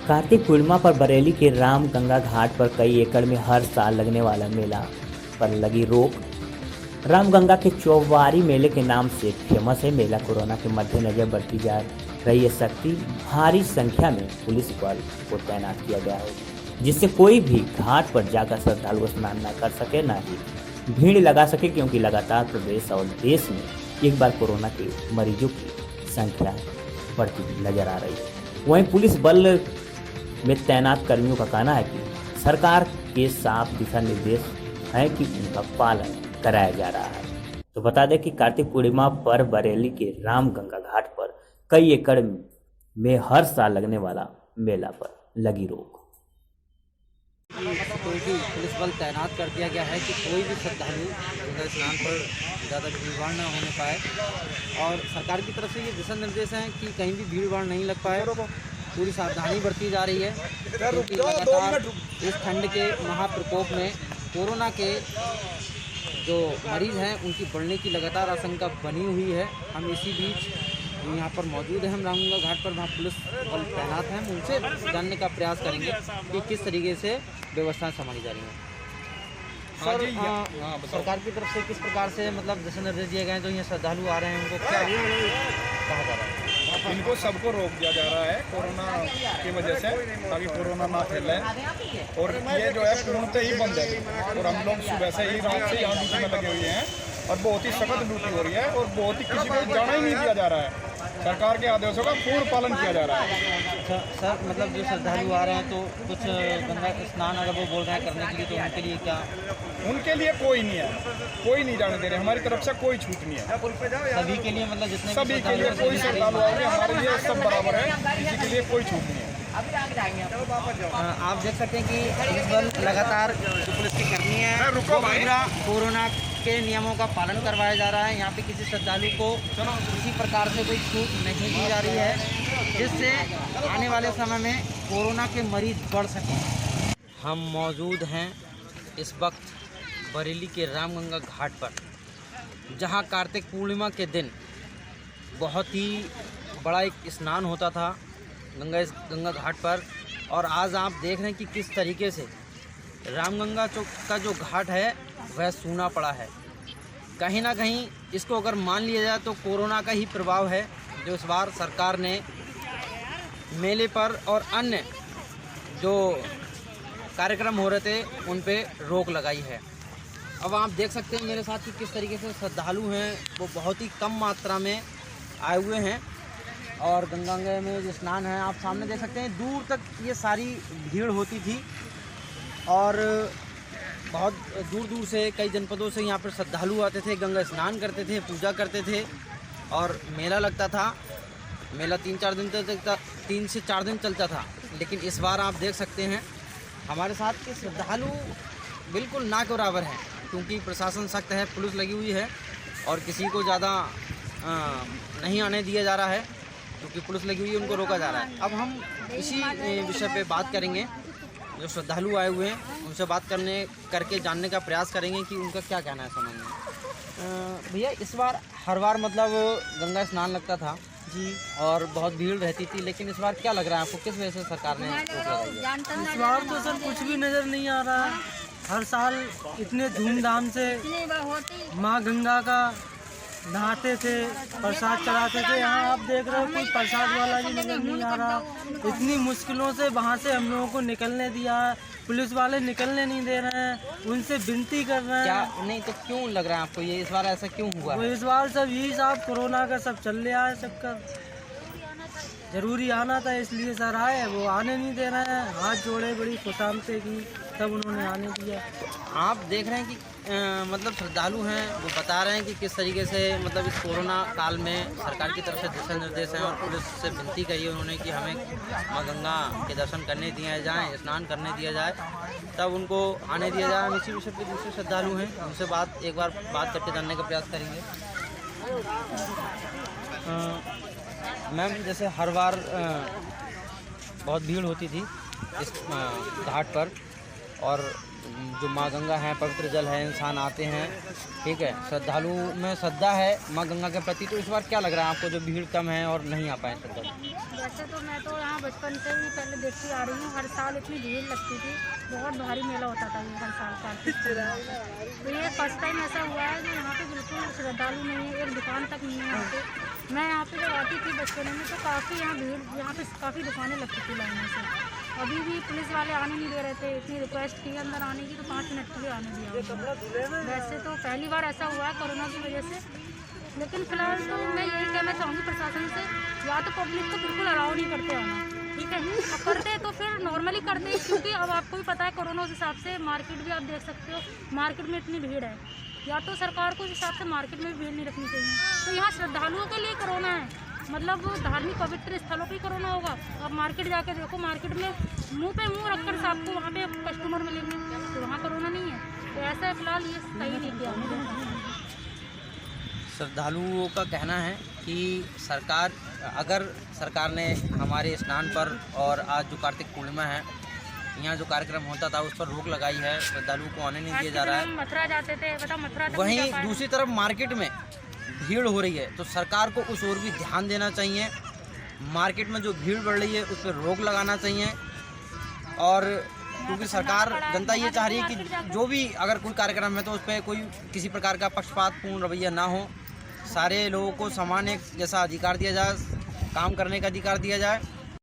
कार्तिक पूर्णिमा पर बरेली के राम गंगा घाट पर कई एकड़ में हर साल लगने वाला मेला पर लगी रोक। राम गंगा के चौवारी मेले के नाम से फेमस है मेला। कोरोना के मद्देनजर बढ़ती जा रही है सख्ती, भारी संख्या में पुलिस बल को तैनात किया गया है, जिससे कोई भी घाट पर जाकर श्रद्धालु स्नान न कर सके, न ही भीड़ लगा सके, क्योंकि लगातार प्रदेश और देश में एक बार कोरोना के मरीजों की संख्या बढ़ती नजर आ रही है। वहीं पुलिस बल में तैनात कर्मियों का कहना है कि सरकार के साफ दिशा निर्देश हैं कि उनका पालन कराया जा रहा है। तो बता दें कि कार्तिक पूर्णिमा पर बरेली के राम गंगा घाट पर कई एकड़ में हर साल लगने वाला मेला पर लगी रोक। कोई भी पुलिस बल तैनात कर दिया गया है कि कोई भी श्रद्धालु गंगा स्नान पर ज़्यादा भीड़भाड़ न होने पाए, और सरकार की तरफ से ये दिशा निर्देश हैं कि कहीं भी भीड़भाड़ नहीं लग पाए। पूरी सावधानी बरती जा रही है, क्योंकि लगातार इस ठंड के महाप्रकोप में कोरोना के जो मरीज़ हैं उनकी बढ़ने की लगातार आशंका बनी हुई है। हम इसी बीच यहाँ पर मौजूद हैं, हम रामगंगा घाट पर, वहाँ पुलिस बल तैनात हैं। हम उनसे जानने का प्रयास करेंगे कि किस तरीके से व्यवस्थाएं संभाली जा रही हैं। सर, सरकार की तरफ से किस प्रकार से मतलब दिशा निर्देश दिए गए हैं? जो यहाँ श्रद्धालु आ रहे हैं उनको क्या कहा जा रहा है? इनको सबको रोक दिया जा रहा है कोरोना की वजह से, ताकि कोरोना ना फैले। और ये जो है पूर्णतः ही बंद है, और हम लोग सुबह से ही, रात से यहाँ ड्यूटी में लगे हुए हैं, और बहुत ही सख्त ड्यूटी हो रही है, और बहुत ही किसी को जाना ही नहीं दिया जा रहा है। सरकार के आदेशों का पूर्ण पालन किया जा रहा है। अच्छा सर, मतलब जो श्रद्धालु आ रहे हैं तो कुछ गंगा स्नान अगर वो बोल रहे हैं करने के लिए, तो उनके लिए क्या? उनके लिए कोई नहीं है, कोई नहीं जाने दे रहे। हमारी तरफ से कोई छूट नहीं है। सभी के लिए, मतलब जितने सभी के लिए, कोई श्रद्धालु आओगे हमारे लिए सब बराबर है, किसी के लिए कोई छूट नहीं है। आप देख सकते हैं कि पुलिस बल लगातार जो पुलिस की कर्मी है पूरा कोरोना के नियमों का पालन करवाया जा रहा है। यहाँ पे किसी श्रद्धालु को किसी प्रकार से कोई छूट नहीं दी जा रही है, जिससे आने वाले समय में कोरोना के मरीज बढ़ सकें। हम मौजूद हैं इस वक्त बरेली के रामगंगा घाट पर, जहाँ कार्तिक पूर्णिमा के दिन बहुत ही बड़ा एक स्नान होता था गंगा घाट पर। और आज आप देख रहे हैं कि किस तरीके से रामगंगा का जो घाट है वह सूना पड़ा है। कहीं ना कहीं इसको अगर मान लिया जाए तो कोरोना का ही प्रभाव है, जो इस बार सरकार ने मेले पर और अन्य जो कार्यक्रम हो रहे थे उन पे रोक लगाई है। अब आप देख सकते हैं मेरे साथ कि किस तरीके से श्रद्धालु हैं वो बहुत ही कम मात्रा में आए हुए हैं, और गंगा में जो स्नान है आप सामने देख सकते हैं, दूर तक ये सारी भीड़ होती थी, और बहुत दूर दूर से कई जनपदों से यहाँ पर श्रद्धालु आते थे, गंगा स्नान करते थे, पूजा करते थे, और मेला लगता था। मेला 3 से 4 दिन चलता था। लेकिन इस बार आप देख सकते हैं हमारे साथ के श्रद्धालु बिल्कुल ना के बराबर हैं, क्योंकि प्रशासन सख्त है, पुलिस लगी हुई है, और किसी को ज़्यादा नहीं आने दिया जा रहा है, क्योंकि पुलिस लगी हुई है, उनको रोका जा रहा है। अब हम इसी विषय पे बात करेंगे, जो श्रद्धालु आए हुए हैं उनसे बात करके जानने का प्रयास करेंगे कि उनका क्या कहना है समझ में। भैया, इस बार हर बार मतलब गंगा स्नान लगता था जी, और बहुत भीड़ रहती थी, लेकिन इस बार क्या लग रहा है आपको, किस वजह से सरकार ने रोक लगाई है? इस बार तो सर कुछ भी नज़र नहीं आ रहा है। हर साल इतने धूमधाम से माँ गंगा का नहाते थे, प्रसाद चढ़ाते थे। यहाँ आप देख रहे हो कोई प्रसाद वाला भी नजर नहीं आ रहा। इतनी मुश्किलों से वहाँ से हम लोगों को निकलने दिया है, पुलिस वाले निकलने नहीं दे रहे हैं, उनसे विनती कर रहे हैं। क्या नहीं तो क्यों लग रहा है आपको ये इस बार ऐसा क्यों हुआ? वो इस बार सब यही साहब कोरोना का सब चल रहा है, सबका जरूरी आना था इसलिए सर आए, वो आने नहीं दे रहे हैं। हाथ जोड़े, बड़ी खुशामते की, तब उन्होंने आने दिया। आप देख रहे हैं कि मतलब श्रद्धालु हैं वो बता रहे हैं कि किस तरीके से मतलब इस कोरोना काल में सरकार की तरफ से दिशा निर्देश हैं, और पुलिस से विनती करी है उन्होंने कि हमें माँ गंगा के दर्शन करने दिए जाएँ, स्नान करने दिया जाए, तब उनको आने दिया जाए। हम इसी विषय पर दूसरे श्रद्धालु हैं, उनसे एक बार बात करके जानने का प्रयास करेंगे। मैम, जैसे हर बार बहुत भीड़ होती थी इस घाट पर, और जो माँ गंगा है, पवित्र जल है, इंसान आते हैं, ठीक है, श्रद्धालु में श्रद्धा है माँ गंगा के प्रति। तो इस बार क्या लग रहा है आपको, जो भीड़ कम है और नहीं आ पाए श्रद्धालु? वैसे तो मैं तो यहाँ बचपन से ही पहले देखती आ रही हूँ, हर साल इतनी भीड़ लगती थी, बहुत भारी मेला होता था ये हर साल कार्तिक। तो ये फर्स्ट टाइम ऐसा हुआ है कि यहाँ पे बिल्कुल श्रद्धालु नहीं है, एक दुकान तक नहीं है यहाँ पे। मैं यहाँ पे जब आती थी बचपन में तो काफ़ी यहाँ भीड़, यहाँ पे काफ़ी दुकानें लगती थी लाइनों से। अभी भी पुलिस वाले आने नहीं दे रहे थे, इतनी रिक्वेस्ट की अंदर आने की तो 5 मिनट के लिए आने दिया। वैसे तो पहली बार ऐसा हुआ है कोरोना की वजह से, लेकिन फिलहाल तो मैं यही कहना चाहूँगी प्रशासन से, या तो पब्लिक को बिल्कुल अलाउ नहीं करते आना, ठीक है, और करते तो फिर नॉर्मली करते, क्योंकि अब आपको भी पता है कोरोना उस हिसाब से मार्केट भी आप देख सकते हो, मार्केट में इतनी भीड़ है, या तो सरकार को उस हिसाब से मार्केट में भी भीड़ नहीं रखनी चाहिए। तो यहाँ श्रद्धालुओं के लिए कोरोना है, मतलब धार्मिक पवित्र स्थलों पर ही कोरोना होगा। अब मार्केट जाके देखो, मार्केट में मुंह पे मुंह रखकर आपको वहाँ पे कस्टमर मिलेंगे, तो वहाँ कोरोना नहीं है। तो ऐसा है, फिलहाल ये सही नहीं किया। श्रद्धालुओं का कहना है कि अगर सरकार ने हमारे स्नान पर और आज जो कार्तिक पूर्णिमा है, यहाँ जो कार्यक्रम होता था उस पर रोक लगाई है, श्रद्धालुओं को आने नहीं दिया जा रहा है। मथुरा जाते थे, बता मथुरा तक वहीं नहीं जा पाए। दूसरी तरफ मार्केट में भीड़ हो रही है, तो सरकार को उस ओर भी ध्यान देना चाहिए। मार्केट में जो भीड़ बढ़ रही है उस पर रोक लगाना चाहिए, और क्योंकि सरकार, जनता ये चाह रही है कि जो भी अगर कोई कार्यक्रम है तो उस पर कोई किसी प्रकार का पक्षपातपूर्ण रवैया ना हो, सारे लोगों को समान एक जैसा अधिकार दिया जाए, काम करने का अधिकार दिया जाए।